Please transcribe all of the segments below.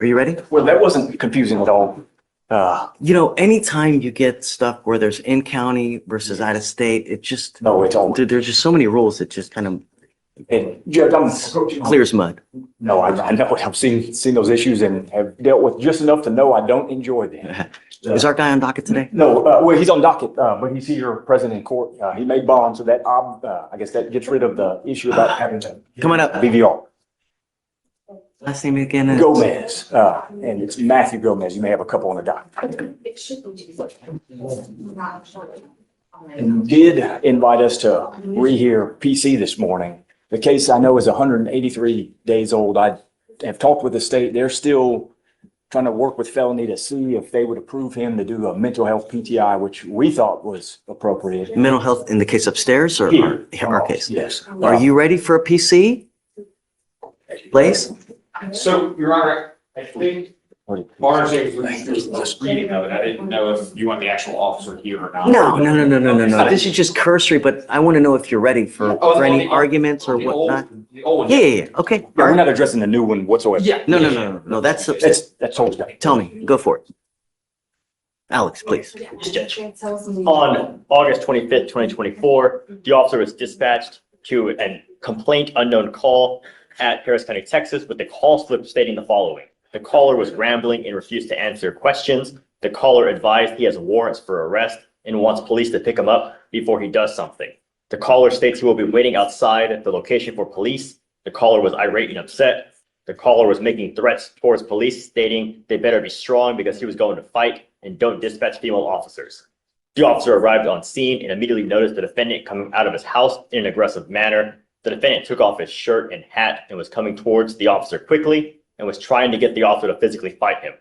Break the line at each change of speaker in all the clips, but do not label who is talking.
Are you ready?
Well, that wasn't confusing at all.
Anytime you get stuff where there's in county versus out of state, it just,
No, it's all.
there's just so many rules that just kind of
And Judge, I'm
clears mud.
No, I know. I've seen those issues and have dealt with just enough to know I don't enjoy them.
Is our guy on docket today?
No, well, he's on docket, but he's here present in court. He made bond, so that I guess that gets rid of the issue about having to
Coming up.
BVR.
Last name again is
Gomez, and it's Matthew Gomez. You may have a couple on the docket. And did invite us to rehear PC this morning. The case I know is 183 days old. I have talked with the state. They're still trying to work with felony to see if they would approve him to do a mental health PTI, which we thought was appropriate.
mental health in the case upstairs or
Here.
our case?
Yes.
Are you ready for a PC? Blaze?
So, Your Honor, I think RJ was reading of it. I didn't know if you want the actual officer here or not.
No. This is just cursory, but I want to know if you're ready for any arguments or whatnot. Yeah. Okay.
Yeah, we're not addressing the new one whatsoever.
Yeah.
No. That's
totally done.
Tell me. Go for it. Alex, please.
Judge. On August 25th, 2024, the officer was dispatched to a complaint unknown call at Harris County, Texas, with the call slip stating the following. The caller was rambling and refused to answer questions. The caller advised he has warrants for arrest and wants police to pick him up before he does something. The caller states he will be waiting outside the location for police. The caller was irate and upset. The caller was making threats towards police, stating they better be strong because he was going to fight and don't dispatch female officers. The officer arrived on scene and immediately noticed the defendant coming out of his house in an aggressive manner. The defendant took off his shirt and hat and was coming towards the officer quickly and was trying to get the officer to physically fight him.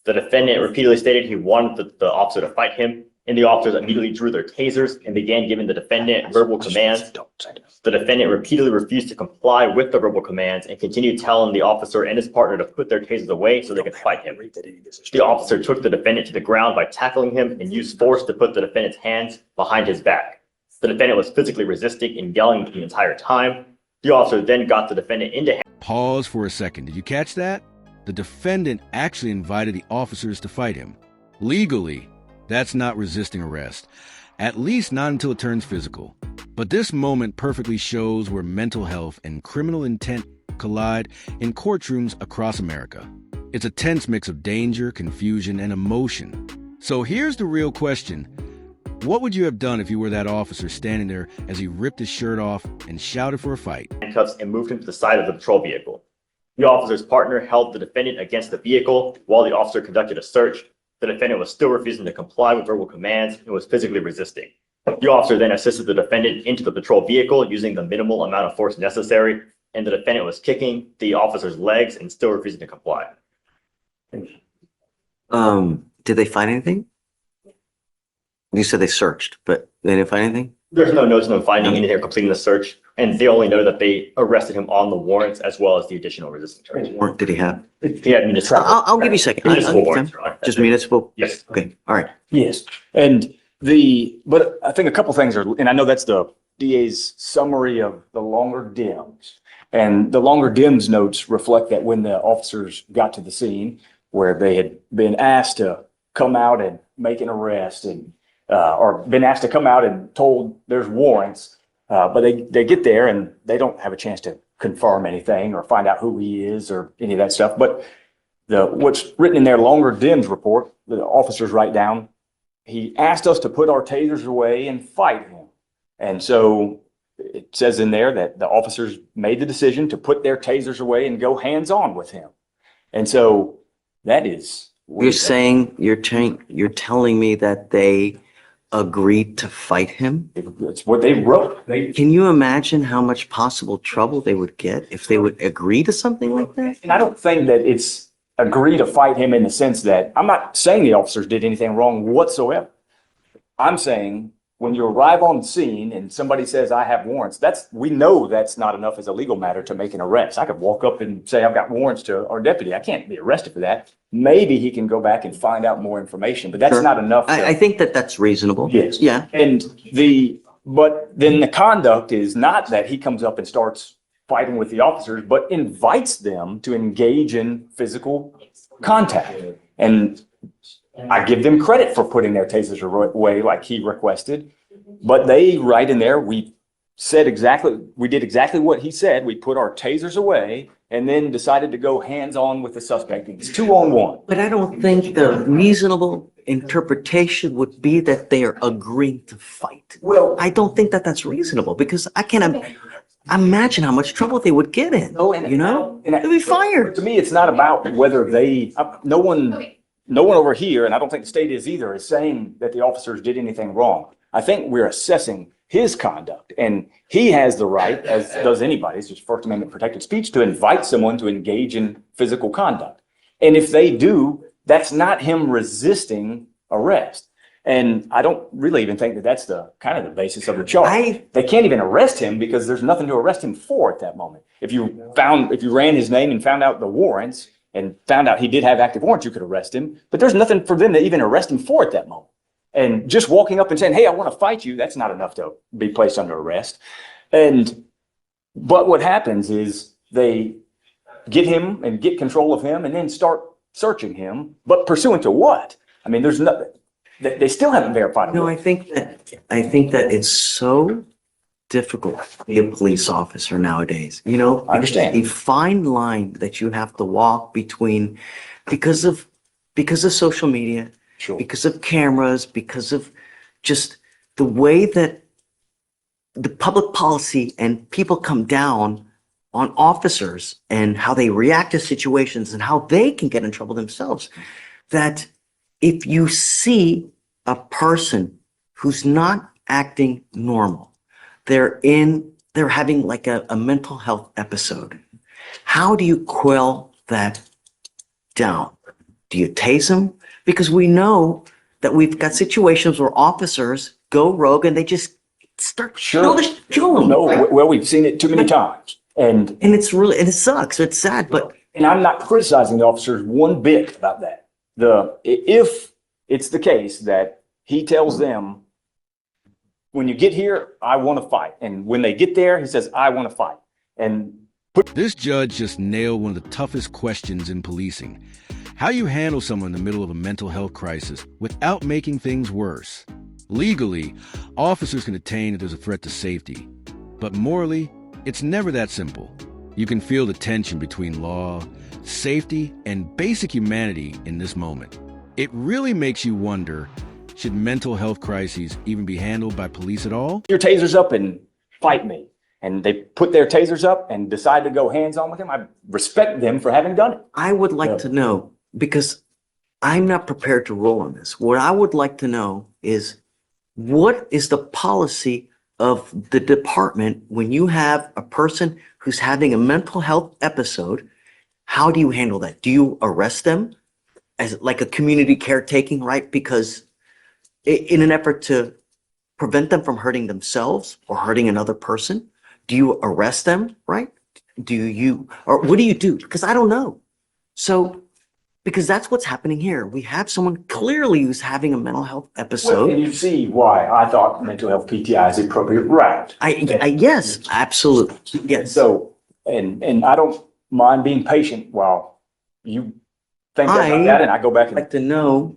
The defendant repeatedly stated he wanted the officer to fight him, and the officers immediately drew their tasers and began giving the defendant verbal commands. The defendant repeatedly refused to comply with the verbal commands and continued telling the officer and his partner to put their tasers away so they could fight him. The officer took the defendant to the ground by tackling him and used force to put the defendant's hands behind his back. The defendant was physically resisting and yelling the entire time. The officer then got the defendant into.
Pause for a second. Did you catch that? The defendant actually invited the officers to fight him. Legally, that's not resisting arrest. At least not until it turns physical. But this moment perfectly shows where mental health and criminal intent collide in courtrooms across America. It's a tense mix of danger, confusion, and emotion. So here's the real question. What would you have done if you were that officer standing there as he ripped his shirt off and shouted for a fight?
Handcuffs and moved him to the side of the patrol vehicle. The officer's partner held the defendant against the vehicle while the officer conducted a search. The defendant was still refusing to comply with verbal commands and was physically resisting. The officer then assisted the defendant into the patrol vehicle using the minimal amount of force necessary, and the defendant was kicking the officer's legs and still refusing to comply.
Did they find anything? You said they searched, but they didn't find anything?
There's no notes, no finding anything or completing the search, and they only know that they arrested him on the warrants as well as the additional resisting charge.
What warrant did he have?
He had municipal.
I'll give you a second.
Municipal warrants, right?
Just municipal?
Yes.
Okay, all right.
Yes. But I think a couple things are, and I know that's the DA's summary of the longer DIMS. And the longer DIMS notes reflect that when the officers got to the scene where they had been asked to come out and make an arrest and or been asked to come out and told there's warrants, but they get there and they don't have a chance to confirm anything or find out who he is or any of that stuff. But what's written in their longer DIMS report, the officers write down, he asked us to put our tasers away and fight him. And so it says in there that the officers made the decision to put their tasers away and go hands-on with him. And so that is...
You're saying, you're telling me that they agreed to fight him?
It's what they wrote.
Can you imagine how much possible trouble they would get if they would agree to something like that?
And I don't think that it's agree to fight him in the sense that, I'm not saying the officers did anything wrong whatsoever. I'm saying when you arrive on the scene and somebody says, I have warrants, we know that's not enough as a legal matter to make an arrest. I could walk up and say, I've got warrants to our deputy. I can't be arrested for that. Maybe he can go back and find out more information, but that's
Sure.
not enough.
I think that's reasonable.
Yes.
Yeah.
But then the conduct is not that he comes up and starts fighting with the officers, but invites them to engage in physical contact. And I give them credit for putting their tasers away like he requested, but they write in there, we did exactly what he said. We put our tasers away and then decided to go hands-on with the suspect. It's 2-on-1.
But I don't think the reasonable interpretation would be that they are agreeing to fight.
Well,
I don't think that that's reasonable because I can't imagine how much trouble they would get in, you know? They'd be fired.
to me, it's not about whether no one over here, and I don't think the state is either, is saying that the officers did anything wrong. I think we're assessing his conduct, and he has the right, as does anybody, it's just First Amendment protected speech, to invite someone to engage in physical conduct. And if they do, that's not him resisting arrest. And I don't really even think that that's the kind of the basis of the charge. They can't even arrest him because there's nothing to arrest him for at that moment. If you ran his name and found out the warrants and found out he did have active warrants, you could arrest him. But there's nothing for them to even arrest him for at that moment. And just walking up and saying, hey, I want to fight you, that's not enough to be placed under arrest. But what happens is they get him and get control of him and then start searching him. But pursuant to what? I mean, there's nothing. They still haven't verified him.
No, I think that it's so difficult to be a police officer nowadays, you know?
I understand.
A fine line that you have to walk between because of social media,
Sure.
because of cameras, because of just the way that the public policy and people come down on officers and how they react to situations and how they can get in trouble themselves. That if you see a person who's not acting normal, they're having like a mental health episode, how do you quell that down? Do you tase them? Because we know that we've got situations where officers go rogue and they just start kill them.
No, well, we've seen it too many times. And
it sucks. It's sad, but
and I'm not criticizing the officers one bit about that. If it's the case that he tells them, when you get here, I want to fight. And when they get there, he says, I want to fight.
This judge just nailed one of the toughest questions in policing. How you handle someone in the middle of a mental health crisis without making things worse. Legally, officers can detain if there's a threat to safety. But morally, it's never that simple. You can feel the tension between law, safety, and basic humanity in this moment. It really makes you wonder, should mental health crises even be handled by police at all?
Your taser's up and fight me. And they put their tasers up and decide to go hands-on with him. I respect them for having done it.
I would like to know, because I'm not prepared to rule on this. What I would like to know is, what is the policy of the department when you have a person who's having a mental health episode? How do you handle that? Do you arrest them as like a community caretaking, right? Because in an effort to prevent them from hurting themselves or hurting another person, do you arrest them, right? Or what do you do? Because I don't know. So, because that's what's happening here. We have someone clearly who's having a mental health episode.
And you see why I thought mental health PTI is the appropriate route.
Yes, absolutely. Yes.
So, and I don't mind being patient while you think about that, and I go back
I'd like to know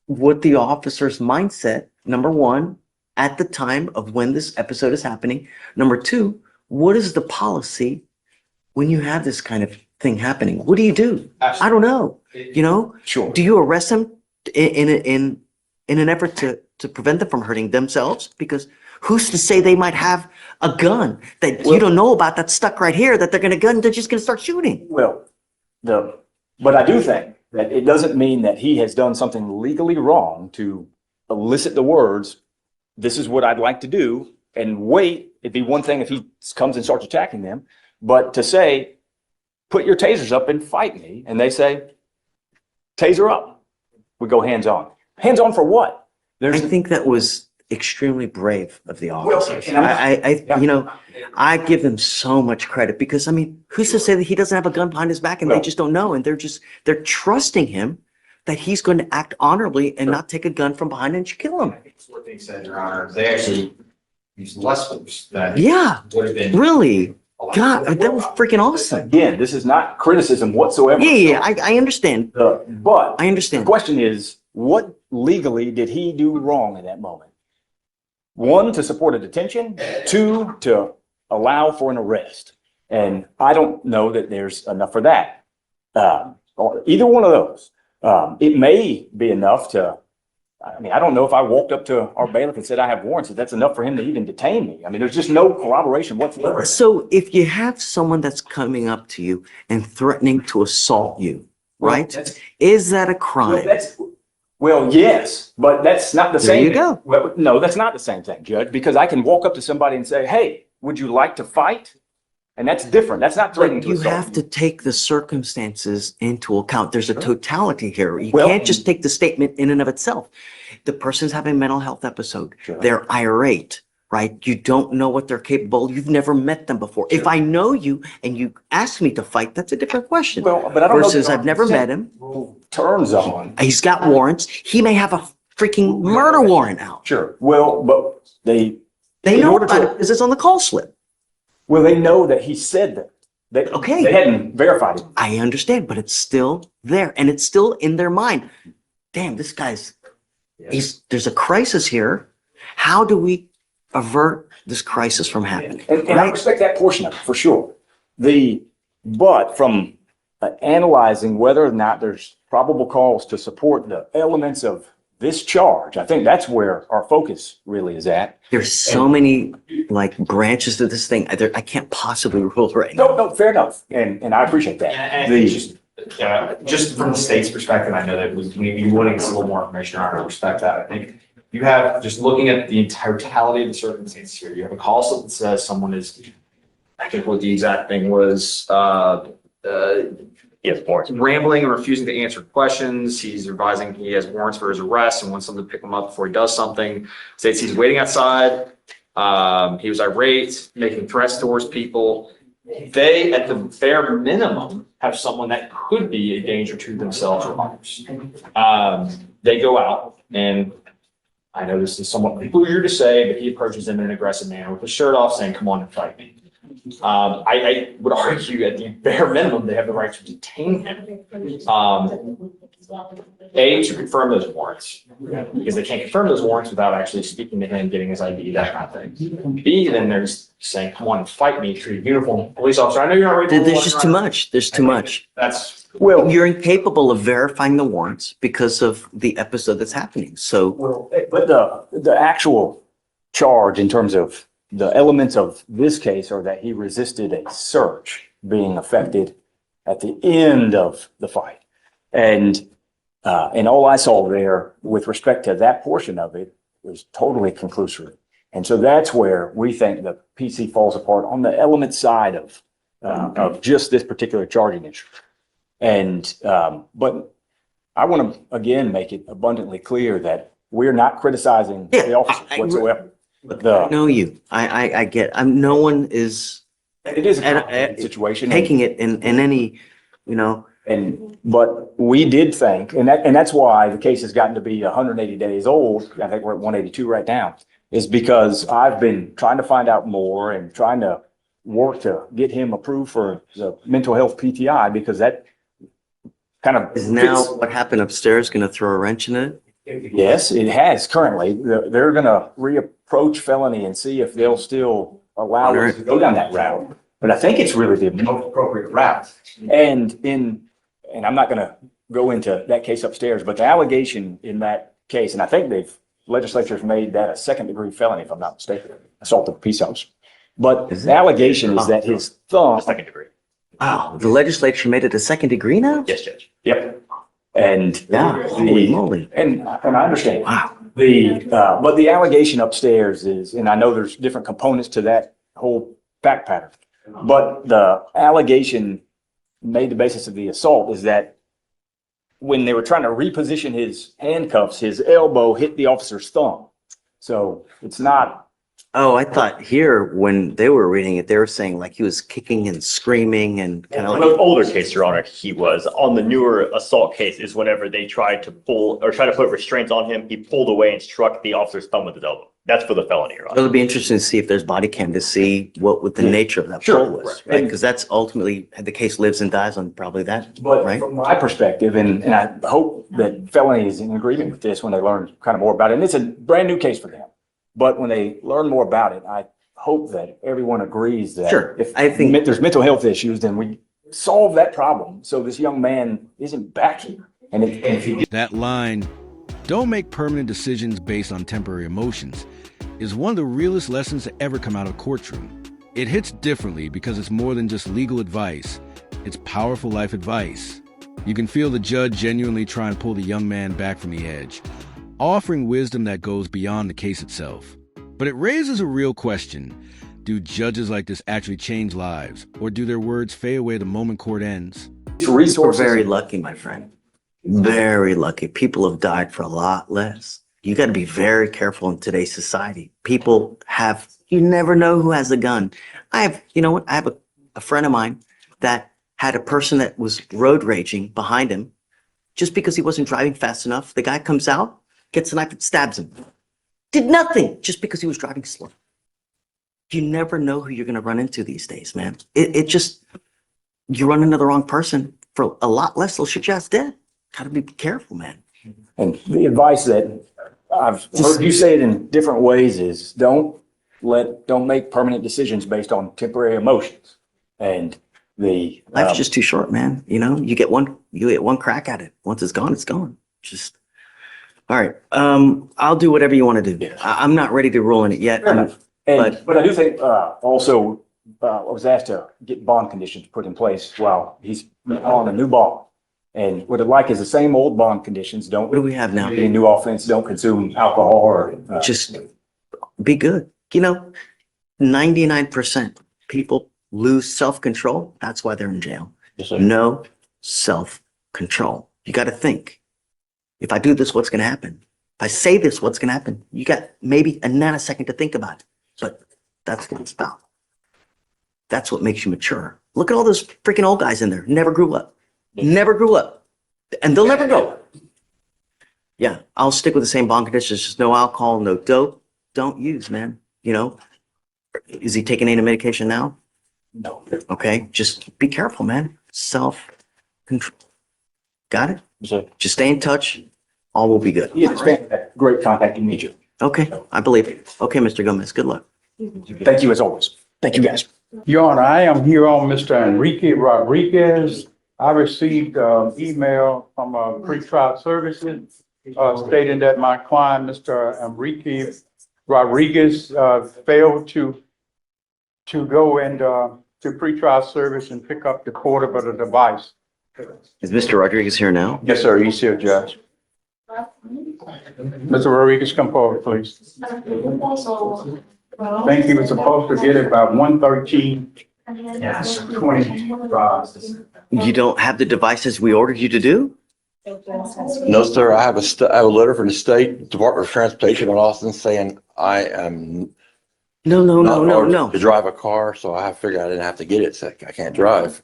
what the officer's mindset, number one, at the time of when this episode is happening. Number two, what is the policy when you have this kind of thing happening? What do you do?
Absolutely.
I don't know. You know?
Sure.
Do you arrest them in an effort to prevent them from hurting themselves? Because who's to say they might have a gun that you don't know about that's stuck right here that they're just going to start shooting?
Well, but I do think that it doesn't mean that he has done something legally wrong to elicit the words, this is what I'd like to do, and wait. It'd be one thing if he comes and starts attacking them, but to say, put your tasers up and fight me, and they say, taser up. We go hands on. Hands on for what?
I think that was extremely brave of the officers.
and
I give them so much credit because, I mean, who's to say that he doesn't have a gun behind his back and they just don't know, and they're trusting him that he's going to act honorably and not take a gun from behind and kill him.
I think it's what they said, Your Honor. They actually used less force than
Yeah,
would have been
really. God, that was freaking awesome.
Again, this is not criticism whatsoever.
Yeah, I understand.
But
I understand.
the question is, what legally did he do wrong in that moment? One, to support a detention. Two, to allow for an arrest. And I don't know that there's enough for that. Either one of those. It may be enough to, I mean, I don't know if I walked up to our bailiff and said I have warrants, if that's enough for him to even detain me. I mean, there's just no corroboration whatsoever.
So if you have someone that's coming up to you and threatening to assault you, right? Is that a crime?
Well, yes, but that's not the
There
same.
you go.
Well, no, that's not the same thing, Judge, because I can walk up to somebody and say, hey, would you like to fight? And that's different. That's not threatening
But
to
you
assault.
have to take the circumstances into account. There's a totality here. You
Well-
can't just take the statement in and of itself. The person's having a mental health episode.
Sure.
They're irate, right? You don't know what they're capable. You've never met them before. If I know you and you ask me to fight, that's a different question.
Well, but I don't know.
Versus I've never met him.
Turns on.
He's got warrants. He may have a freaking murder warrant out.
Sure. Well, but
They
in
know
order
about
to-
it because it's on the call slip.
well, they know that he said that.
Okay.
They hadn't verified it.
I understand, but it's still there and it's still in their mind. Damn, this guy's, there's a crisis here. How do we avert this crisis from happening?
And I respect that portion of it for sure. But from analyzing whether or not there's probable cause to support the elements of this charge, I think that's where our focus really is at.
There's so many like branches to this thing. I can't possibly rule right now.
No, fair enough. And I appreciate that.
And just from the state's perspective, I know that you wanting a little more information on it, I respect that. I think you have, just looking at the totality of the circumstances here, you have a call slip that says someone is, I think what the exact thing was,
Yes, warrants.
rambling and refusing to answer questions. He's advising he has warrants for his arrest and wants someone to pick him up before he does something. States he's waiting outside. He was irate, making threats towards people. They, at the bare minimum, have someone that could be a danger to themselves or others. They go out, and I know this is somewhat weird to say, but he approaches them in an aggressive manner with his shirt off, saying, "Come on and fight me." I would argue at the bare minimum, they have the right to detain him. A, to confirm those warrants, because they can't confirm those warrants without actually speaking to him, getting his ID, that kind of thing. B, then there's saying, "Come on and fight me," to a uniformed police officer. I know you're not ready.
There's just too much. There's too much.
That's,
Well,
You're incapable of verifying the warrants because of the episode that's happening. So
but the actual charge in terms of the elements of this case are that he resisted a search being effected at the end of the fight. And all I saw there with respect to that portion of it was totally conclusory. And so that's where we think the PC falls apart on the element side of just this particular charging issue. And, but I want to again make it abundantly clear that we're not criticizing the officers whatsoever.
I know you. I get, no one is
It is a complicated situation.
taking it in any,
But we did think, and that's why the case has gotten to be 180 days old. I think we're at 182 right now, is because I've been trying to find out more and trying to work to get him approved for the mental health PTI, because that kind of
is now
fits.
what happened upstairs going to throw a wrench in it?
Yes, it has currently. They're going to reapproach felony and see if they'll still allow us to go down that route. But I think it's really the most appropriate route. And I'm not going to go into that case upstairs, but the allegation in that case, and I think legislature's made that a second-degree felony, if I'm not mistaken, assault of a peace officer. But the allegation is that his thumb.
Second degree.
Wow, the legislature made it a second degree now?
Yes, Judge.
Yep. And
Yeah, holy moly.
and I understand.
Wow.
But the allegation upstairs is, and I know there's different components to that whole fact pattern, but the allegation made the basis of the assault is that when they were trying to reposition his handcuffs, his elbow hit the officer's thumb. So it's not
Oh, I thought here, when they were reading it, they were saying like he was kicking and screaming and kind of
On
like,
the older case, Your Honor, he was. On the newer assault case is whenever they tried to put restraints on him, he pulled away and struck the officer's thumb with his elbow. That's for the felony, Your Honor.
it'll be interesting to see if there's body cam to see what the nature of that
Sure.
pull was, right? Because that's ultimately, the case lives and dies on probably that,
But
right?
from my perspective, and I hope that felony is in agreement with this when they learn kind of more about it, and it's a brand new case for them. But when they learn more about it, I hope that everyone agrees that
Sure,
if
I think-
there's mental health issues, then we solve that problem. So this young man isn't back here. And if he
That line, don't make permanent decisions based on temporary emotions, is one of the realest lessons to ever come out of courtroom. It hits differently because it's more than just legal advice. It's powerful life advice. You can feel the judge genuinely trying to pull the young man back from the edge, offering wisdom that goes beyond the case itself. But it raises a real question. Do judges like this actually change lives, or do their words fade away the moment court ends?
We're
resources,
very lucky, my friend. Very lucky. People have died for a lot less. You got to be very careful in today's society. People have, you never know who has a gun. You know what? I have a friend of mine that had a person that was road raging behind him just because he wasn't driving fast enough. The guy comes out, gets a knife and stabs him. Did nothing just because he was driving slow. You never know who you're going to run into these days, man. It just, you run into the wrong person for a lot less, they'll shoot your ass dead. Gotta be careful, man.
and the advice that I've heard you say it in different ways is don't make permanent decisions based on temporary emotions. And
Life's just too short, man. You know, you get one crack at it. Once it's gone, it's gone. Just, all right. I'll do whatever you want to do.
Yeah.
I'm not ready to rule in it yet.
Fair enough. But I do think also I was asked to get bond conditions put in place while he's on a new bond. And what I'd like is the same old bond conditions. Don't
What do we have now?
commit any new offense, don't consume alcohol or
Just be good. You know, 99% people lose self-control. That's why they're in jail. No self-control. You got to think. If I do this, what's going to happen? If I say this, what's going to happen? You got maybe a nanosecond to think about it. But that's what it's about. That's what makes you mature. Look at all those freaking old guys in there. Never grew up. Never grew up. And they'll never go. Yeah, I'll stick with the same bond conditions. Just no alcohol, no dope. Don't use, man. You know, is he taking any medication now?
no.
Okay, just be careful, man. Self-control. Got it? Just stay in touch. All will be good.
Yeah, it's been great contacting me, Joe.
Okay, I believe it. Okay, Mr. Gomez, good luck.
Thank you as always. Thank you, guys.
Your Honor, I am here on Mr. Enrique Rodriguez. I received email from pretrial services stating that my client, Mr. Enrique Rodriguez, failed to go and to pretrial service and pick up the portable device.
Is Mr. Rodriguez here now?
Yes, sir. He's here, Judge. Mr. Rodriguez, come forward, please. I think he was supposed to get it by 1:13:20.
You don't have the devices we ordered you to do?
No, sir. I have a letter from the State Department of Transportation in Austin saying I am
No,
not
no.
allowed to drive a car, so I figured I didn't have to get it. So I can't drive.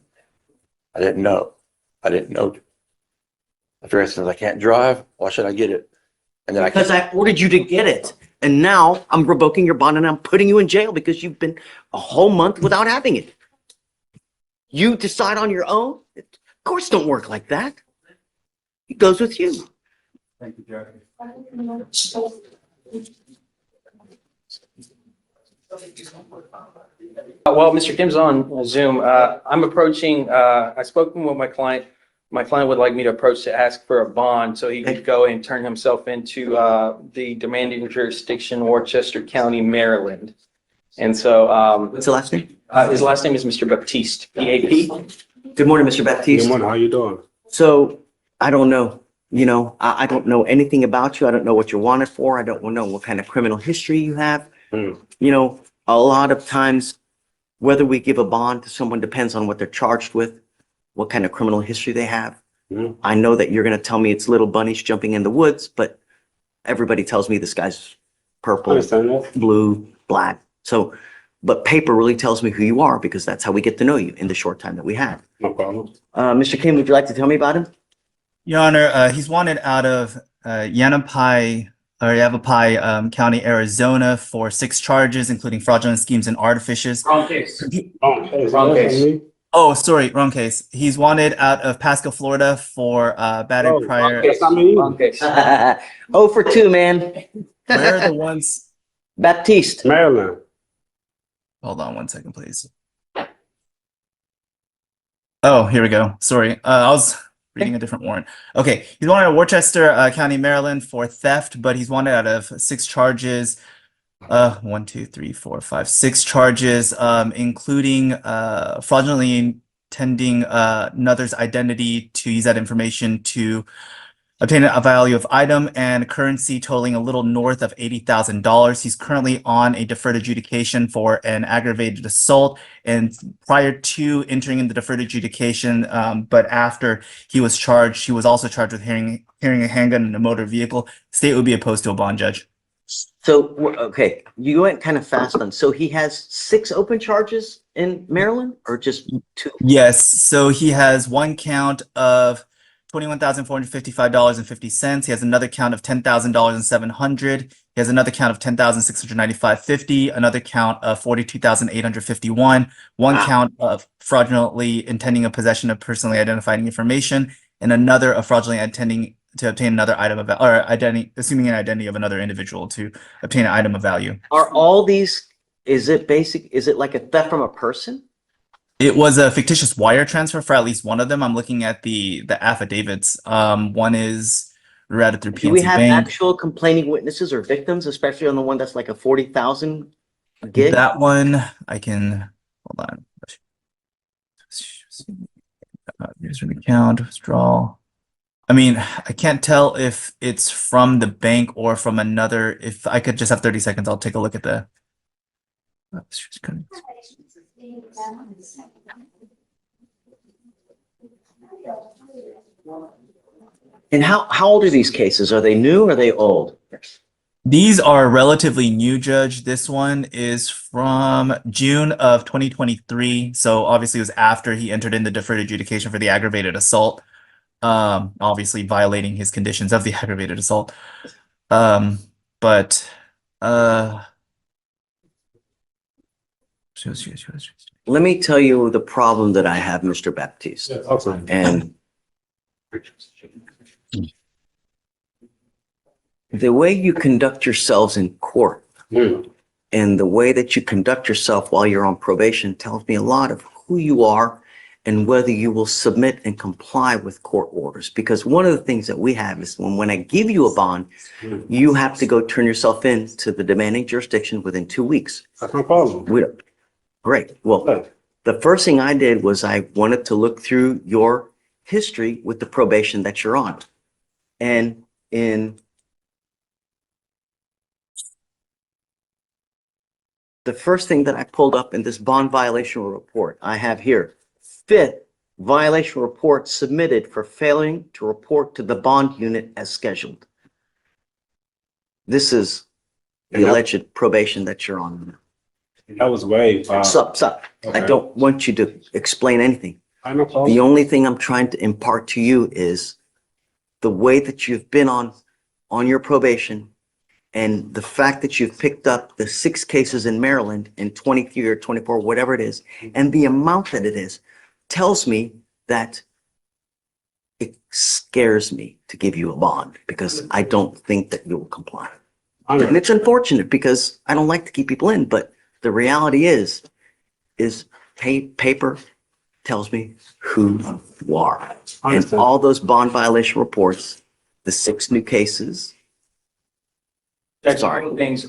I didn't know. I figured since I can't drive, why should I get it? And then
Because I ordered you to get it. And now I'm revoking your bond and I'm putting you in jail because you've been a whole month without having it. You decide on your own? Courts don't work like that. It goes with you.
Thank you, Judge.
Well, Mr. Kim's on Zoom. I'm approaching, I spoke with my client. My client would like me to approach to ask for a bond so he could go and turn himself into the demanding jurisdiction, Worcester County, Maryland. And so
What's the last name?
his last name is Mr. Baptiste, B-A-P.
Good morning, Mr. Baptiste.
Good morning. How you doing?
So I don't know, I don't know anything about you. I don't know what you're wanted for. I don't know what kind of criminal history you have.
Mm.
A lot of times, whether we give a bond to someone depends on what they're charged with, what kind of criminal history they have.
Mm.
I know that you're going to tell me it's little bunnies jumping in the woods, but everybody tells me this guy's
I
purple,
understand that.
blue, black. So, but paper really tells me who you are because that's how we get to know you in the short time that we have.
No problem.
Mr. Kim, would you like to tell me about him?
Your Honor, he's wanted out of Yavapai County, Arizona for 6 charges, including fraudulent schemes and artifices.
Wrong case.
Wrong
case.
Oh, sorry, wrong case. He's wanted out of Pasco, Florida for battered prior.
Wrong case.
0 for 2, man.
Where are the ones?
Baptiste.
Maryland.
Hold on 1 second, please. Oh, here we go. Sorry, I was reading a different warrant. Okay, he's wanted out of Worcester County, Maryland for theft, but he's wanted out of 6 charges. 1, 2, 3, 4, 5, 6 charges, including fraudulently intending another's identity to use that information to obtain a value of item and currency totaling a little north of $80,000. He's currently on a deferred adjudication for an aggravated assault. And prior to entering in the deferred adjudication, but after he was charged, he was also charged with carrying a handgun in a motor vehicle. State would be opposed to a bond, Judge.
So, okay, you went kind of fast on. So he has 6 open charges in Maryland or just 2?
Yes. So he has 1 count of $21,455.50. He has another count of $10,700. He has another count of $10,695.50. Another count of $42,851. One count of fraudulently intending a possession of personally identifying information, and another of fraudulently intending to obtain another item of or identity, assuming an identity of another individual to obtain an item of value.
Are all these? Is it like a theft from a person?
It was a fictitious wire transfer for at least one of them. I'm looking at the affidavits. One is routed through PNC
Do we have
Bank.
actual complaining witnesses or victims, especially on the one that's like a 40,000 gig?
That one I can hold on. Here's an account withdrawal. I mean, I can't tell if it's from the bank or from another. If I could just have 30 seconds, I'll take a look at the.
And how old are these cases? Are they new or are they old?
These are relatively new, Judge. This one is from June of 2023. So obviously it was after he entered in the deferred adjudication for the aggravated assault. Obviously violating his conditions of the aggravated assault.
Let me tell you the problem that I have, Mr. Baptiste.
Okay.
And the way you conduct yourselves in court and the way that you conduct yourself while you're on probation tells me a lot of who you are and whether you will submit and comply with court orders. Because one of the things that we have is when I give you a bond, you have to go turn yourself in to the demanding jurisdiction within 2 weeks.
That's no problem.
Great. Well, the first thing I did was I wanted to look through your history with the probation that you're on. And in the first thing that I pulled up in this bond violation report, I have here, 5th violation report submitted for failing to report to the bond unit as scheduled. This is the alleged probation that you're on.
That was waived.
Stop.
Okay.
I don't want you to explain anything.
I know.
The only thing I'm trying to impart to you is the way that you've been on your probation and the fact that you've picked up the 6 cases in Maryland in 23 or 24, whatever it is, and the amount that it is, tells me that it scares me to give you a bond because I don't think that you will comply. And it's unfortunate because I don't like to keep people in, but the reality is paper tells me who you are. And all those bond violation reports, the 6 new cases.
That's
Sorry.
one of the things,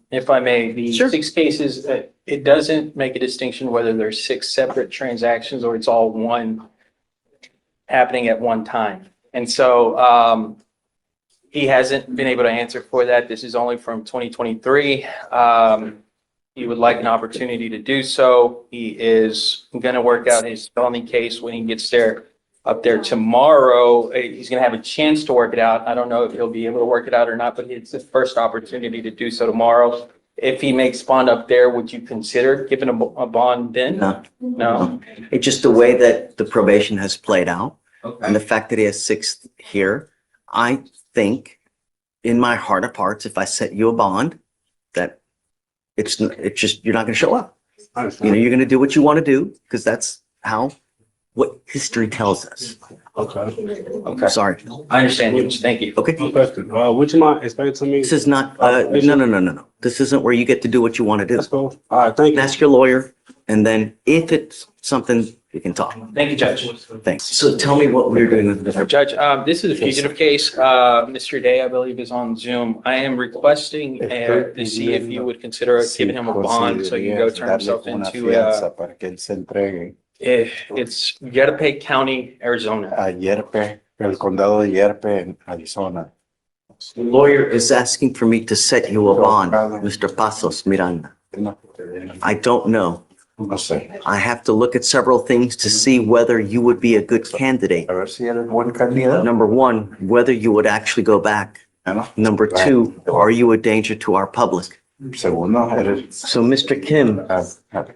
if I may, the
Sure.
6 cases, it doesn't make a distinction whether there's 6 separate transactions or it's all one happening at one time. And so he hasn't been able to answer for that. This is only from 2023. He would like an opportunity to do so. He is going to work out his felony case when he gets up there tomorrow. He's going to have a chance to work it out. I don't know if he'll be able to work it out or not, but it's his first opportunity to do so tomorrow. if he makes bond up there, would you consider giving a bond then?
No.
No?
It's just the way that the probation has played out and the fact that he has 6 here. I think in my heart of hearts, if I set you a bond, that it's just, you're not going to show up. You know, you're going to do what you want to do because that's what history tells us.
Okay.
Sorry.
I understand you. Thank you.
Okay.
Question. Would you mind explaining to me?
This is not, no. This isn't where you get to do what you want to do.
Let's go. All right, thank you.
Ask your lawyer, and then if it's something, you can talk.
Thank you, Judge.
Thanks. So tell me what we're doing with this.
Judge, this is a fugitive case. Mr. Day, I believe, is on Zoom. I am requesting to see if you would consider giving him a bond so he can go turn himself into
para que él se entregue
it's Yerpe County, Arizona.
a Yerpe, el condado de Yerpe en Arizona.
The lawyer is asking for me to set you a bond, Mr. Pasos Miranda. I don't know.
No sé.
I have to look at several things to see whether you would be a good candidate.
A ver si eres buen candidato.
Number 1, whether you would actually go back.
¿No?
Number 2, are you a danger to our public?
Segundo, eres.
So, Mr. Kim,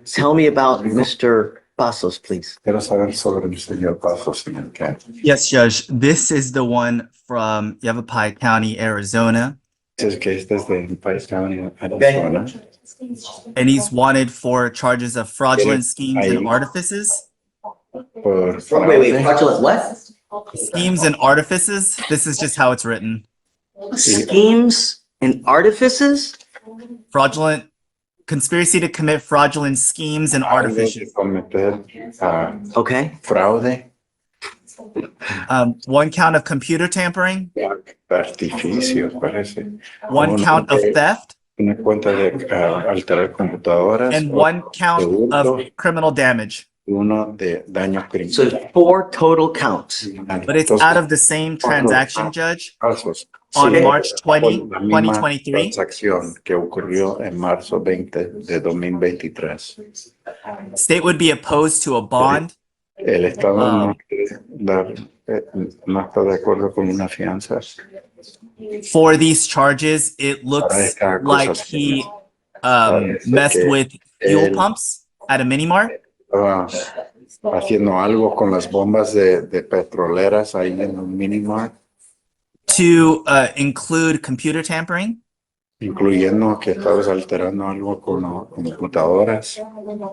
tell me about Mr. Pasos, please.
Quiero saber sobre el señor Pasos, señor Ken.
Yes, Judge. This is the one from Yavapai County, Arizona,
Es que este es de País County, Arizona.
and he's wanted for charges of fraudulent schemes and artifices.
Por
Wait,
fraude.
fraudulent what?
Schemes and artifices. This is just how it's written.
Schemes and artifices?
Fraudulent conspiracy to commit fraudulent schemes and artifices.
Cometer
Okay.
fraude,
One count of computer tampering,
artificios, parece.
one count of theft,
Una cuenta de alterar computadoras.
and one count of criminal damage.
Uno de daños
So
criminales.
4 total counts.
But it's out of the same transaction, Judge,
Falsos.
on
Sí,
March 20,
por la misma
2023.
transacción que ocurrió en marzo 20 de 2023.
State would be opposed to a bond.
El Estado no está de acuerdo con una fianza.
For these charges, it looks like he messed with fuel pumps at a mini mart.
Estaba haciendo algo con las bombas de petroleras ahí en un minimart,
To include computer tampering,
incluyendo que estabas alterando algo con computadoras.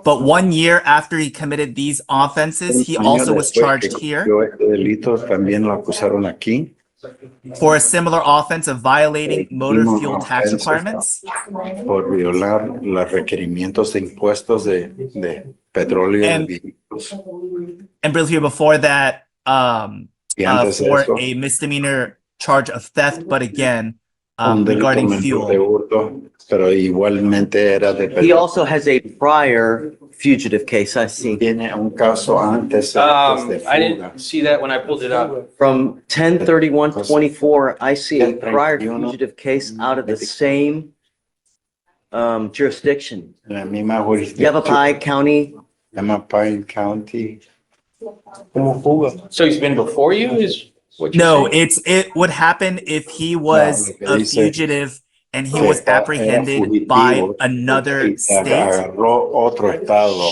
but 1 year after he committed these offenses, he
Un año
also was
después
charged
que
here
cometió este delito, también lo acusaron aquí
for a similar offense of violating motor
Mismo
fuel tax
offense.
requirements.
por violar los requerimientos de impuestos de petróleo y
And-
vehículos.
And briefly before that,
Y antes de
for
eso,
a misdemeanor charge of theft, but again,
un delito
regarding
menor de
fuel.
hurto, pero igualmente era de
He
petróleo.
also has a prior fugitive case, I see,
Tiene un caso antes de
I
fuga.
didn't see that when I pulled it up.
from 10/31/24. I see a prior fugitive case out of the same jurisdiction.
La misma jurisdicción.
Yavapai County.
Yavapai County.
So he's been before you, is what you're
No,
saying?
it would happen if he was
No, lo que
a
dice
fugitive and he was
Era
apprehended
fugitivo
by
y
another state.
agarró otro estado.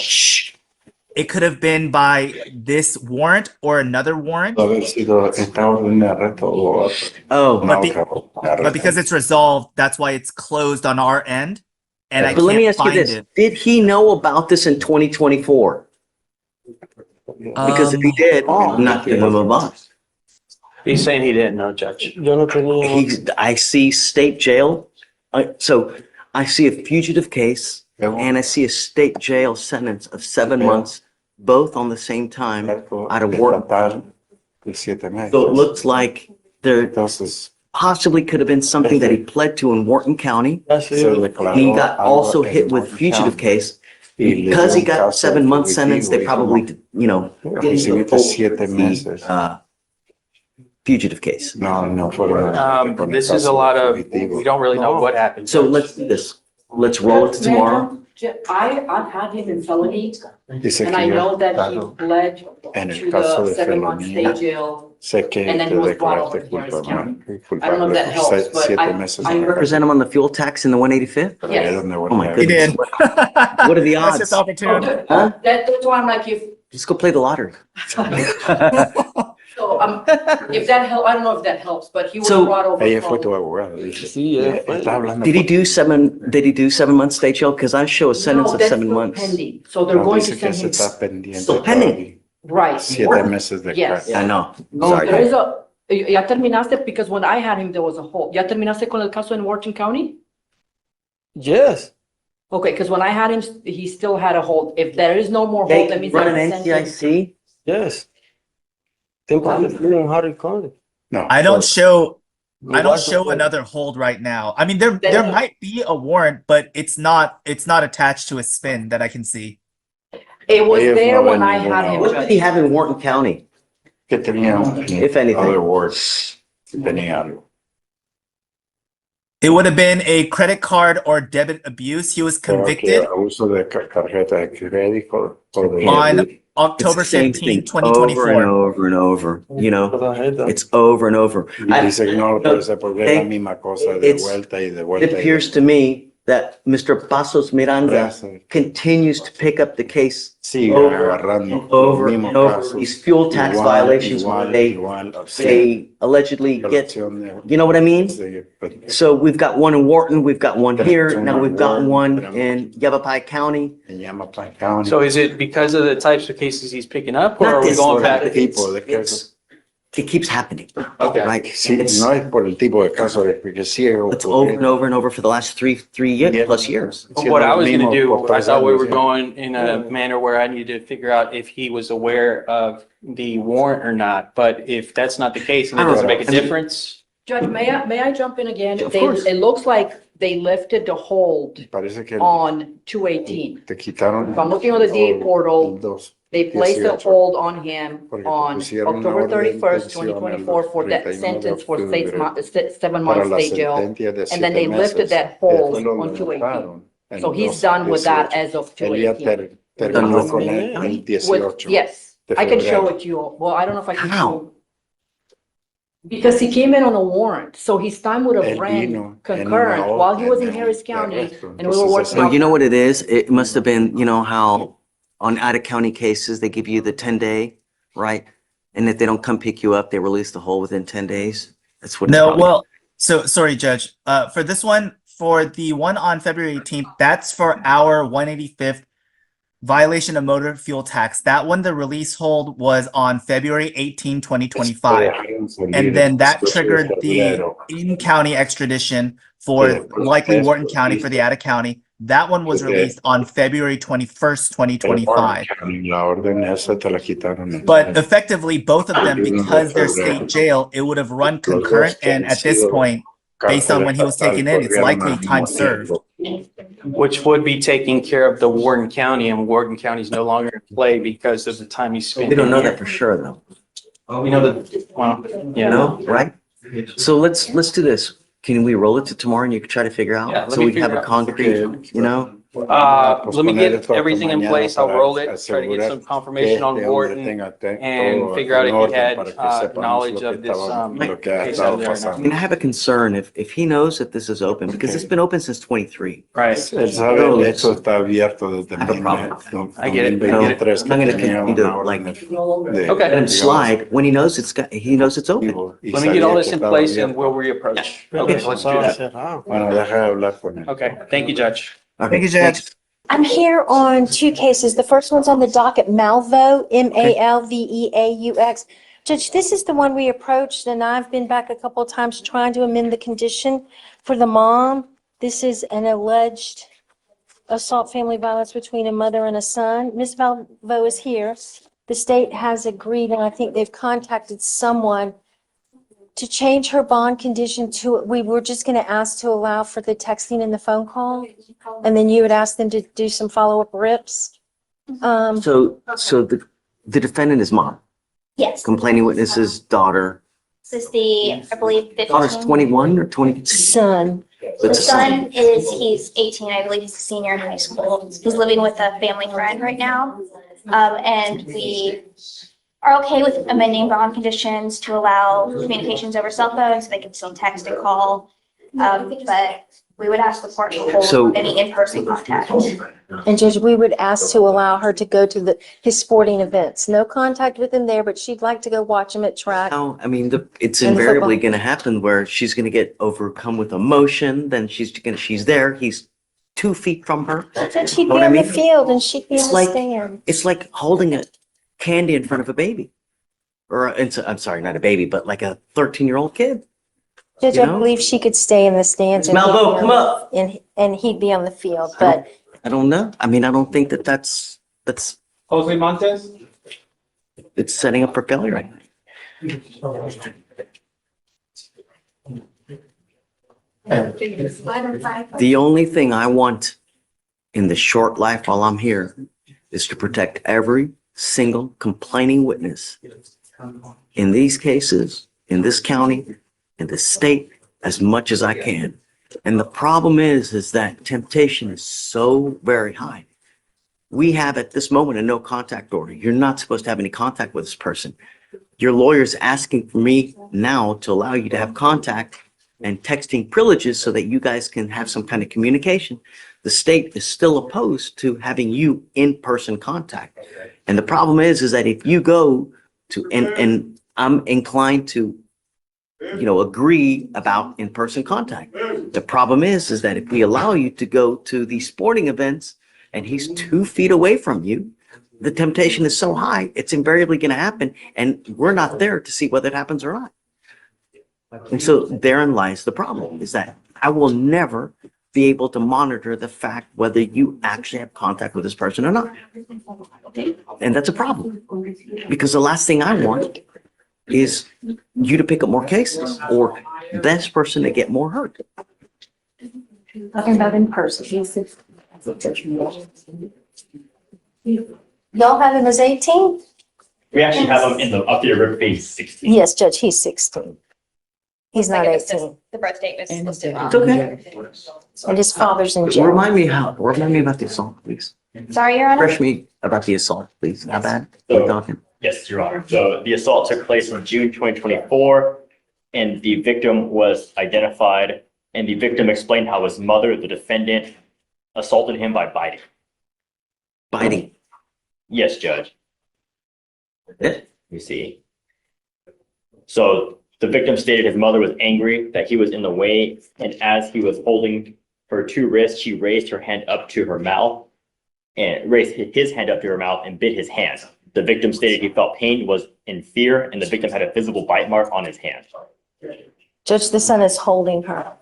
It could have been by this warrant or another warrant,
Pudo haber sido esta orden de arresto o otra.
Oh,
Una
be-
otra orden de
but
arresto.
because it's resolved, that's why it's closed on our end. And I
but let me
can't
ask you
find
this.
it.
Did he know about this in 2024? Because if he did, I'm not giving him a bond.
He's saying he didn't know, Judge.
I see state jail. So I see a fugitive case and I see a state jail sentence of 7 months, both on the same time out of work.
Estatal de 7 meses.
So it looks like there
Entonces,
possibly could have been something that he pled to in Wharton County.
se declaró
He got
algo
also
en
hit with
Wharton
fugitive
County.
case.
Y le
Because he
dio un
got
caso
7 month
fugitivo
sentence, they
y
probably,
como
get
recibiste 7 meses.
fugitive case.
No fueron.
This is a lot of, we don't really know what happened.
So let's do this. Let's roll it to tomorrow.
I've had him in felony,
Dice
and I
que
know
yo
that he
estado
pled
en
to
el caso
the
de
7-month
felonía,
stay jail.
sé que
And then
te
he was brought over
declaraste
to Harris County.
culpable,
I don't know if that
culpable por
helps, but
7 meses
I
en la
Represent
cárcel.
him on the fuel tax in the 185th?
Ahí es
Yes.
donde voy
Oh my
a-
He
goodness.
did.
What are the
That's
odds?
just opportune.
Huh?
That's why I'm like, if,
Just go play the lottery.
so, if that help, I don't know if that helps, but he was
So-
brought over
Ella fue tu
from.
abogado, dice.
Sí,
Está hablando.
Did he do 7 months state jail? Because I show a sentence
No,
of
that's
7
still
months.
pending, so they're
No,
going to
dice que
send
se
him,
está pendiente
Still pending.
todavía.
right.
7 meses de
Yes.
cárcel.
I know.
No,
Sorry.
there is ya terminaste, because when I had him, there was a hold. ¿Ya terminaste con el caso in Wharton County?
Yes.
Okay, because when I had him, he still had a hold. If there is no more hold, that
They
means.
run an
they're sending-
NCIC?
Yes. Temporary freedom, how do you call it?
No.
I don't show
What's the point?
another hold right now. I mean, there might be a warrant, but it's not attached to a spin that I can see.
It was
Ellos
there
no
when
ven
I had
ninguna
him,
What did he
Judge.
have in Wharton County?
Que tenía
If anything.
other words, tenía algo.
It would have been a credit card or debit abuse. He was
Creo que
convicted
abuso de tarjeta de crédito o de.
on
It's
October
the same
15,
thing over and
2024.
over and over, you know?
Tarjeta.
It's over and over.
Y dice que no lo puede hacer porque es la
They-
misma cosa de
it's-
vuelta y de
It
vuelta.
appears to me that Mr. Pasos Miranda continues to pick up the case
Sigue
over
agarrando
and over
los
and
mismos
over.
casos.
These fuel tax
Igual,
violations
igual,
where they
igual,
allegedly get,
violación de-
you know what I mean?
de-
So we've got one in Wharton, we've got one here,
Tenemos
now we've got
Wharton,
one in Yavapai County.
en Yamapan County.
So is it because of the types of cases he's picking up, or
Not
are we
this
going
one,
back?
but
tipo de
it keeps happening.
Okay.
Like,
Sí,
it's,
no es por el tipo de caso, es porque sigue
it's over and over and over for the last three plus years.
What I was gonna do, I thought we were
going.
going in a manner where I needed to figure out if he was aware of the warrant or not, but if that's not the case and it doesn't make a difference.
Judge, may I jump in again?
Of course.
It looks like they lifted the hold
Parece que
on 218.
te quitaron.
If I'm looking on the DA portal,
Dos.
they placed a
18.
hold on him
Porque
on
pusieron
October
una orden de
31st,
detención
2024 for that
31 de
sentence for
octubre
7
para
months
la
stay jail.
sentencia de
And then
7
they lifted
meses.
that hold
Después lo
on 218.
levantaron en
So he's
2,
done with that
18.
as of
Él ya
218.
terminó con el
With,
18.
yes,
de
I can show
febrero.
it to you. Well, I don't know if I can.
How?
show- Because he came in on a warrant, so his time would have
Él vino
ran
en
concurrent
una
while he was in
orden
Harris
de
County
arresto.
and we were
Entonces,
working
So
out.
you know what it is? It must have been, you know, how on out-of-county cases, they give you the 10-day, right? And if they don't come pick you up, they release the whole within 10 days. That's what. it's
No,
probably-
well, so sorry, Judge. For this one, for the one on February 18th, that's for our 185th violation of motor fuel tax. That one, the release hold was on February 18, 2025. And then that triggered the in-county extradition for likely Wharton County for the out-of-county. That one was released on February 21st, 2025.
La orden esa te la quitaron.
But effectively, both of them, because they're state jail, it would have run concurrent. And at this point, based on when he was taken in, it's likely time served.
Which would be taking care of the Wharton County, and Wharton County is no longer in play because of the time he spent.
We don't know
in
that
here.
for sure, though.
We know that, well,
You
yeah.
know, right? So let's do this. Can we roll it to tomorrow and you can try to figure out?
Yeah, let
So
me
we have
figure
a
out.
concrete, you know?
Let me get everything in place. I'll roll it, try to get some confirmation on Wharton and figure out if he had knowledge of this case out there.
I mean, I have a concern if he knows that this is open, because it's been open since 23.
Right.
Él sabe, de hecho está abierto desde
I have a problem.
I get it.
2023
I'm gonna
que tenía
continue
una
to, like,
orden de-
Okay.
Let him slide when he knows it's open.
y
Let me get all
sabía
this
que
in
estaba
place and
abierto.
we'll reapproach. Okay, let's do that.
Bueno, deja de hablar con él.
Okay, thank you, Judge.
Thank you, Judge.
I'm here on 2 cases. The first one's on the docket, Malveaux, Malveaux. Judge, this is the one we approached, and I've been back a couple of times trying to amend the condition for the mom. This is an alleged assault, family violence between a mother and a son. Ms. Malveaux is here. The state has agreed, and I think they've contacted someone to change her bond condition to, we were just going to ask to allow for the texting and the phone call. And then you would ask them to do some follow-up rips.
So the defendant is mom,
Yes,
complaining witness's daughter.
this is the, I believe,
Daughter's 21 or 20?
son.
The
son he's 18, I believe he's a senior in high school. He's living with a family friend right now. And we are okay with amending bond conditions to allow communications over cell phones, so they can still text and call. But we would ask the court to hold any in-person contact.
And Judge, we would ask to allow her to go to his sporting events. No contact with him there, but she'd like to go watch him at track.
Now, I mean, it's
And the
invariably
football.
going to happen where she's going to get overcome with emotion. Then she's there. He's 2 feet from her.
Judge, he'd be
Know what I
on the
mean?
field and she'd be
It's
in the
like-
stand.
It's like holding a candy in front of a baby. I'm sorry, not a baby, but like a 13-year-old kid.
Judge,
you
I
know?
believe she could stay in the stands. And
Malvo,
he'd be
come
on-
up.
And he'd be on the field, but
I don't know. I mean, I don't think that's
Jose Montes?
it's setting up for failure right now. The only thing I want in the short life while I'm here is to protect every single complaining witness in these cases, in this county, in this state, as much as I can. And the problem is that temptation is so very high. We have at this moment a no contact order. You're not supposed to have any contact with this person. Your lawyer's asking for me now to allow you to have contact and texting privileges so that you guys can have some kind of communication. The state is still opposed to having you in-person contact. And the problem is that if you go to, and I'm inclined to, agree about in-person contact. The problem is that if we allow you to go to these sporting events and he's 2 feet away from you, the temptation is so high, it's invariably going to happen. And we're not there to see whether it happens or not. And so therein lies the problem, is that I will never be able to monitor the fact whether you actually have contact with this person or not. And that's a problem, because the last thing I want is you to pick up more cases or this person to get more hurt.
talking about in person. Y'all have him as 18?
We actually have him in the updated rip page 16.
Yes, Judge, he's 16. He's not
Like, it's
18.
The birth date was listed wrong.
It's okay.
And his father's in jail.
Remind me about the assault, please.
Sorry, Your Honor.
Refresh me about the assault, please. How bad? We're talking.
Yes, Your Honor. So the assault took place in June 2024, and the victim was identified, and the victim explained how his mother, the defendant, assaulted him by biting.
Biting.
Yes, Judge.
Yeah.
You see. So the victim stated his mother was angry that he was in the way, and as he was holding her 2 wrists, she raised her hand up to her mouth and raised his hand up to her mouth and bit his hand. The victim stated he felt pain, was in fear, and the victim had a visible bite mark on his hand.
Judge, the son is holding her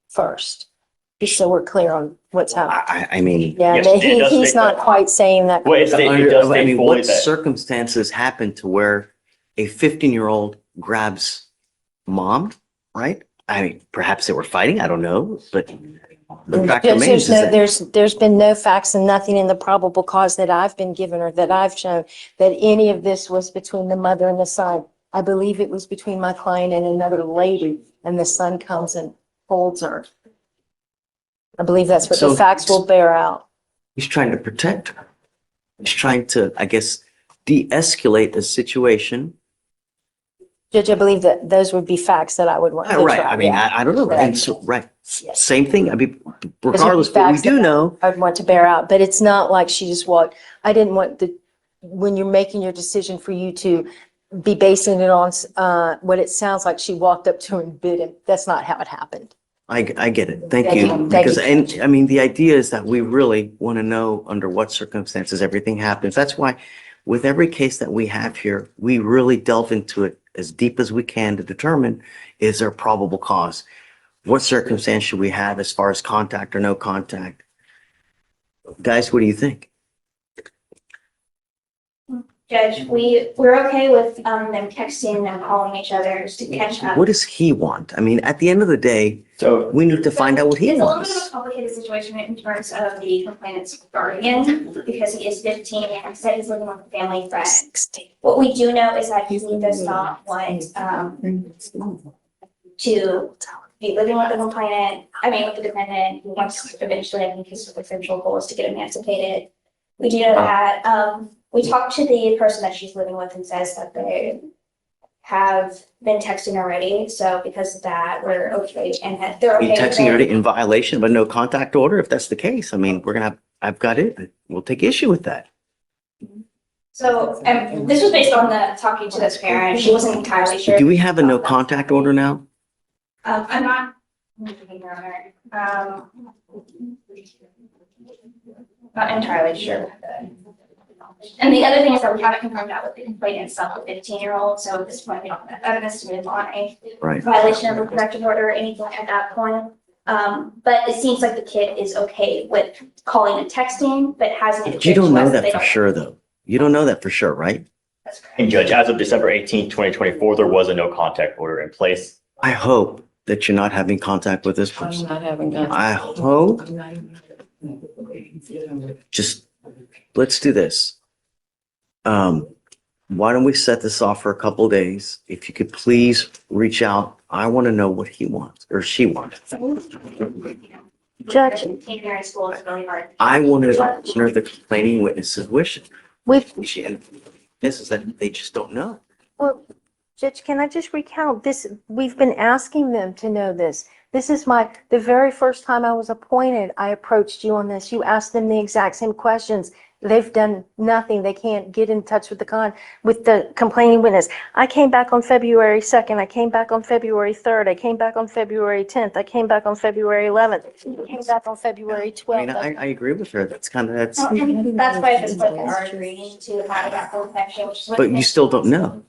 first, just so we're clear on what's happening.
I mean,
Yeah,
Yes,
but
it does
he's
state
not
that.
quite saying that.
Well, it does
I
state
mean,
fully
what
that.
circumstances happen to where a 15-year-old grabs mom, right? I mean, perhaps they were fighting, I don't know, but the fact
Judge,
remains is that
there's been no facts and nothing in the probable cause that I've been given or that I've shown that any of this was between the mother and the son. I believe it was between my client and another lady, and the son comes and holds her. I believe that's what the
So-
facts will bear out.
he's trying to protect her. He's trying to, I guess, de-escalate the situation.
Judge, I believe that those would be facts that I would want to
Right,
try.
I mean,
yeah.
I don't know,
Right.
and so, right, same thing, I mean,
Those would be
regardless, what we
facts
do
that
know,
I'd want to bear out, but it's not like she just walked. I didn't want when you're making your decision for you to be basing it on what it sounds like she walked up to him and bit him. That's not how it happened.
I get it, thank
Thank
you.
you. Thank
Because,
you.
and, I mean, the idea is that we really want to know under what circumstances everything happens. That's why with every case that we have here, we really delve into it as deep as we can to determine, is there probable cause? What circumstance should we have as far as contact or no contact? Guys, what do you think?
Judge, we're okay with them texting and calling each other just to catch up.
What does he want? I mean, at the end of the day,
So
we need to find out what he
It's a little bit of
wants.
a complicated situation in terms of the complainant's guardian, because he is 15 and said he's living with a family friend.
16.
What we do know is that he does not want to be living with the complainant, with the defendant, who wants eventually, I think his eventual goal is to get emancipated. We do know that. We talked to the person that she's living with and says that they have been texting already. So because of that, we're okay and that they're
Are you
okay. with
texting
it.
already in violation of a no contact order? If that's the case, I mean, I've got it. We'll take issue with that.
So this was based on the talking to this parent. She wasn't entirely sure.
Do we have a no contact order now?
I'm not. Not entirely sure. And the other thing is that we haven't confirmed that with the complainant itself, the 15-year-old. So at this point, we don't have evidence to move on a violation of a protective order or anything at that point. But it seems like the kid is okay with calling and texting, but hasn't.
But you don't know that for sure, though. You don't know that for sure, right?
That's correct.
And Judge, as of December 18th, 2024, there was a no contact order in place.
I hope that you're not having contact with this
I'm
person.
not having that.
I hope. Just let's do this. Why don't we set this off for a couple of days? If you could please reach out. I want to know what he wants or she wants.
Judge,
Being here in school is really hard.
I want to honor the complaining witness's wishes.
we've,
This is that they just don't know.
well, Judge, can I just recount this? We've been asking them to know this. This is the very first time I was appointed, I approached you on this. You asked them the exact same questions. They've done nothing. They can't get in touch with the complaining witness. I came back on February 2nd. I came back on February 3rd. I came back on February 10th. I came back on February 11th. I came back on February 12th.
I agree with her. That's kind of, that's,
That's why at this point we are agreeing to have that full connection, which is what.
but you still don't know.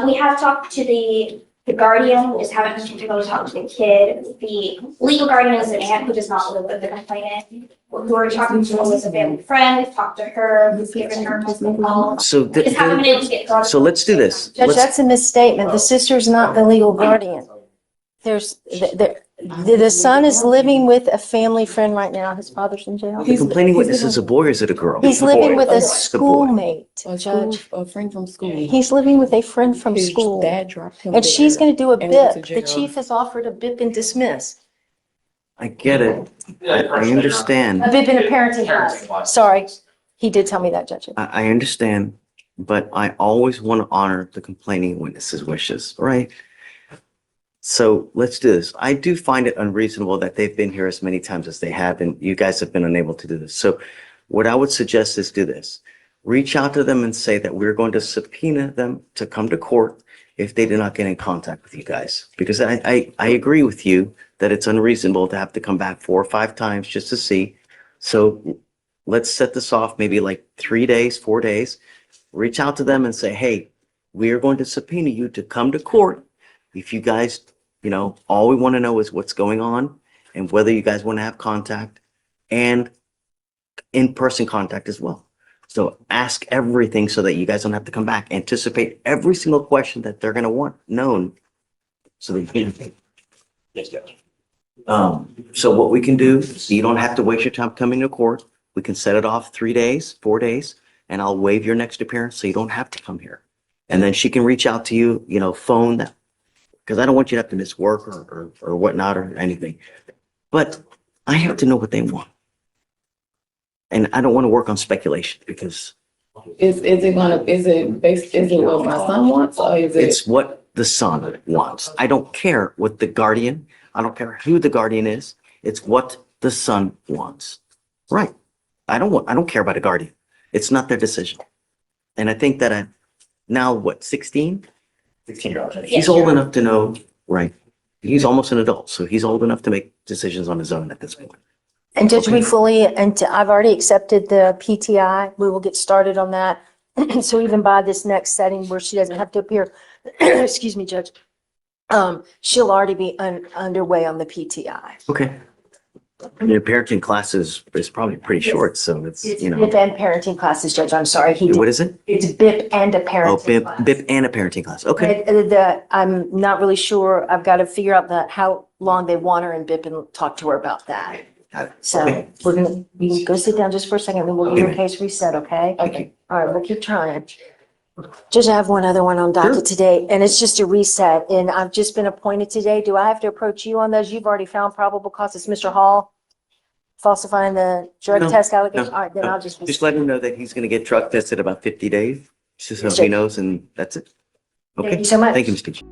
We have talked to the guardian, we just haven't been to go talk to the kid. The legal guardian is an aunt who does not live with the complainant. Who we're talking to was a family friend. We've talked to her, we've given her multiple calls.
So,
We just haven't been able to get.
so let's do this.
Judge,
Let's-
that's a misstatement. The sister's not the legal guardian. The son is living with a family friend right now. His father's in jail.
The complaining witness is a boy or is it a girl?
He's living with a
It's the boy.
schoolmate, Judge.
A friend from school.
He's living with a friend from
His
school.
dad dropped him
And she's
there
going to do a
and went to
BIP. The
jail.
chief has offered a BIP and dismiss.
I get it. I understand.
A BIP in a parenting class. Sorry. He did tell me that, Judge.
I understand, but I always want to honor the complaining witness's wishes, right? So let's do this. I do find it unreasonable that they've been here as many times as they have, and you guys have been unable to do this. So what I would suggest is do this. Reach out to them and say that we're going to subpoena them to come to court if they did not get in contact with you guys. Because I agree with you that it's unreasonable to have to come back 4 or 5 times just to see. So let's set this off maybe like 3 days, 4 days. Reach out to them and say, hey, we are going to subpoena you to come to court. If you guys, all we want to know is what's going on and whether you guys want to have contact and in-person contact as well. So ask everything so that you guys don't have to come back. Anticipate every single question that they're going to want known so that you can.
Yes, Judge.
So what we can do, so you don't have to waste your time coming to court. We can set it off 3 days, 4 days, and I'll waive your next appearance so you don't have to come here. And then she can reach out to you, phone that. Because I don't want you to have to miss work or whatnot or anything. But I have to know what they want. And I don't want to work on speculation because
Is it what my son wants or is it?
it's what the son wants. I don't care what the guardian, I don't care who the guardian is. It's what the son wants. Right. I don't care about a guardian. It's not their decision. And I think that now 16?
16-year-old.
He's old enough to know, right? He's almost an adult, so he's old enough to make decisions on his own at this point.
And Judge, I've already accepted the PTI. We will get started on that. So even by this next setting where she doesn't have to appear, excuse me, Judge, she'll already be underway on the PTI.
Okay. Your parenting class is probably pretty short, so it's,
It's BIP and parenting classes, Judge. I'm sorry.
What is it?
It's BIP and a
Oh,
parenting class.
BIP and a parenting class. Okay.
I'm not really sure. I've got to figure out how long they want her in BIP and talk to her about that.
Got it.
So
Okay.
you can go sit down just for a second, then we'll get your case reset, okay?
Thank you.
All right, we'll keep trying. Judge, I have one other one on
Sure.
docket today, and it's just a reset, and I've just been appointed today. Do I have to approach you on those? You've already found probable cause. It's Mr. Hall falsifying the drug
No,
test allegation.
no,
All right, then
no.
I'll just.
Just let him know that he's gonna get drug tested about 50 days, just so
Sure.
he knows, and that's it.
Thank
Okay,
you so much.
thank you, Mr. Chair.